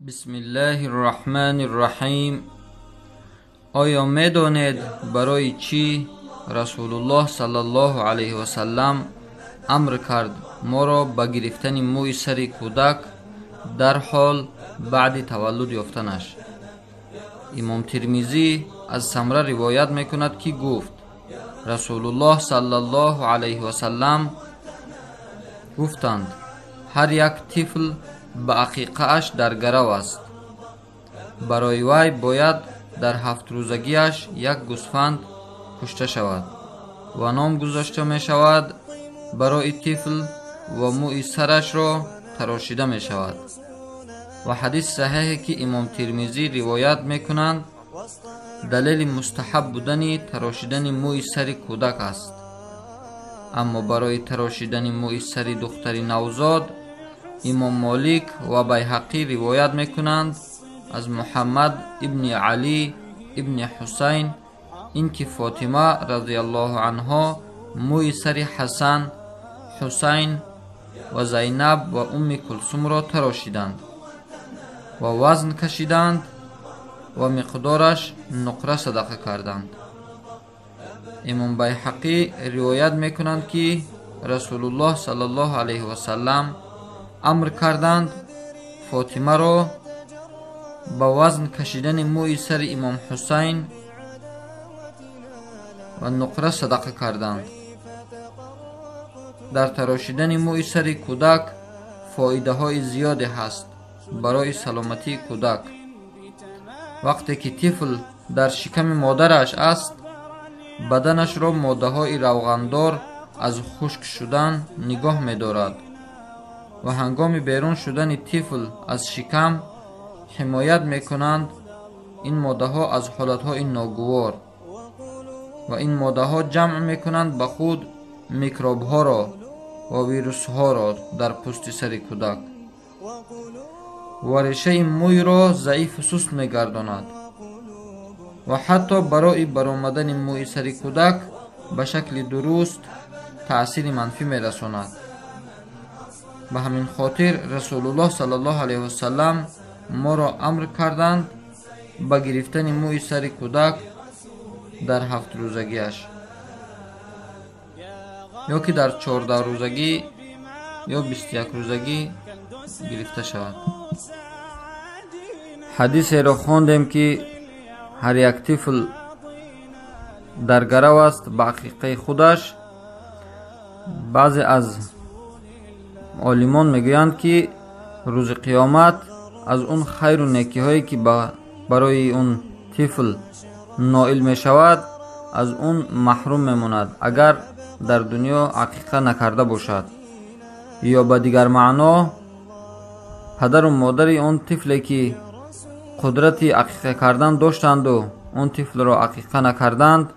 بسم الله الرحمن الرحیم. آیا میدانید برای چی رسول الله صلی الله علیه و سلم امر کرد ما را به گرفتن موی سر کودک در حال بعد تولد یافتنش؟ امام ترمذی از سمره روایت میکند که گفت رسول الله صلی الله علیه و سلم گفتند هر یک طفل به عقیقه اش در گرو است. برای وی باید در 7 روزگیش یک گوسفند کشته شود و نام گذاشته می شود برای طفل و موی سرش را تراشیده می شود. و حدیث صحیحی که امام ترمذی روایت می کنند دلیل مستحب بودن تراشیدن موی سر کودک است. اما برای تراشیدن موی سر دختر نوزاد امام مالک و بیهقی روایت میکنند از محمد ابن علی ابن حسین اینکه فاطمه رضی الله عنها موی سر حسن، حسین و زینب و ام کلثوم را تراشیدند و وزن کشیدند و مقدارش نقره صدقه کردند. امام بیهقی روایت میکنند که رسول الله صلی الله علیه و سلم امر کردند فاطمه را با وزن کشیدن موی سر امام حسین و نقره صدقه کردند. در تراشیدن موی سر کودک فایده های زیادی هست برای سلامتی کودک. وقتی که طفل در شکم مادرش است بدنش را ماده های روغندار از خشک شدن نگاه می دارد و هنگام بیرون شدن طفل از شکم حمایت می کنند این ماده ها از حالت های ناگوار و این ماده ها جمع می کنند به خود میکروب ها را و ویروس ها را در پوست سر کودک و ریشه موی را ضعیف و سست می گرداند و حتی برای برآمدن موی سر کودک به شکل درست تأثیر منفی می رساند. به همین خاطر رسول الله صلی الله علیه و سلم ما را امر کردند به گرفتن موی سر کودک در 7 روزگیش یا که در 14 روزگی یا 21 روزگی گرفته شود. حدیث را خواندیم که هر یک طفل در گرو است به عقیقه خودش. بعضی از عالمان میگویند که روز قیامت از اون خیر و نیکی هایی که برای اون طفل نائل می شود از اون محروم میماند اگر در دنیا عقیقه نکرده باشد، یا به دیگر معنا پدر و مادر اون طفلی که قدرت عقیقه کردن داشتند و اون طفل را عقیقه نکردند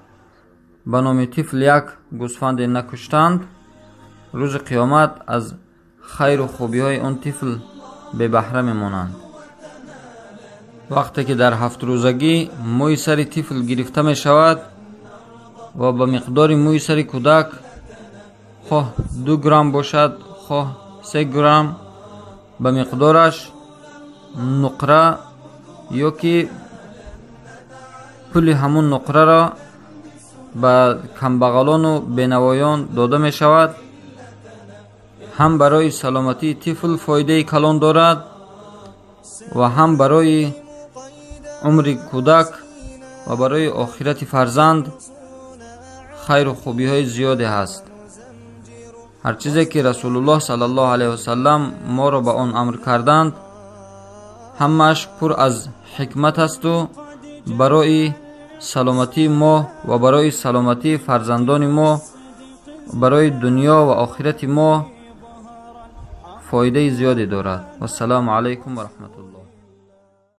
به نام طفل یک گوسفند نکشتند، روز قیامت از خیر و خوبی های اون طفل به بهره میمانند. وقتی که در 7 روزگی موی سر طفل گرفته می شود و به مقدار موی سر کودک خواه 2 گرم باشد خواه 3 گرم به مقدارش نقره یا که پول همون نقره را به کمبغلان و بینوایان داده می شود. هم برای سلامتی طفل فایده کلان دارد و هم برای عمر کودک و برای آخرت فرزند خیر و خوبی های زیادی هست. هر چیزی که رسول الله صلی الله علیه و سلم ما را به آن امر کردند همش پر از حکمت است و برای سلامتی ما و برای سلامتی فرزندان ما برای دنیا و آخرت ما فایده زیادی دارد. و السلام علیکم و رحمت الله.